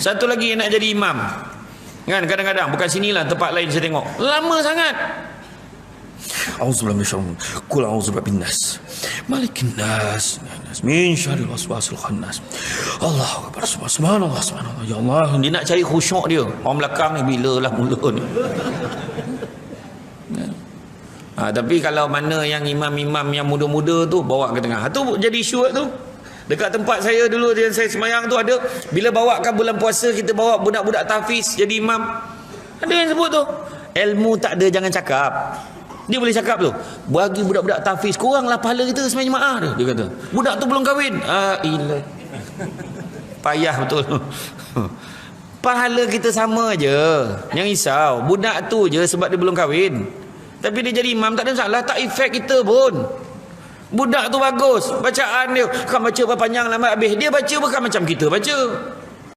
Satu lagi yang nak jadi imam. Kan kadang-kadang bukan sinilah, tempat lain saya tengok. Lama sangat. Auzubillahi minasyaitonir rajim. Qul a'udzu birabbin nas. Malikin nas. Min syarril waswasil khannas. Allahu akbar. Subhanallah, subhanallah. Ya Allah, dia nak cari khusyuk dia. Orang belakang ni bilalah mula ni. Tapi kalau mana yang imam-imam yang muda-muda tu bawa ke tengah. Tu jadi isu tu. Dekat tempat saya dulu yang saya semayang tu ada, bila bawakan bulan puasa kita bawa budak-budak tahfiz jadi imam. Ada yang sebut tu, ilmu tak ada jangan cakap. Dia boleh cakap tu, bagi budak-budak tahfiz kuranglah pahala kita semayang jemaah dia kata. Budak tu belum kahwin. Ilah. Payah betul. Pahala kita sama je. Yang risau budak tu je sebab dia belum kahwin. Tapi dia jadi imam tak ada masalah, tak efek kita pun. Budak tu bagus, bacaan dia kan baca berapa panjang lama habis. Dia baca bukan macam kita baca.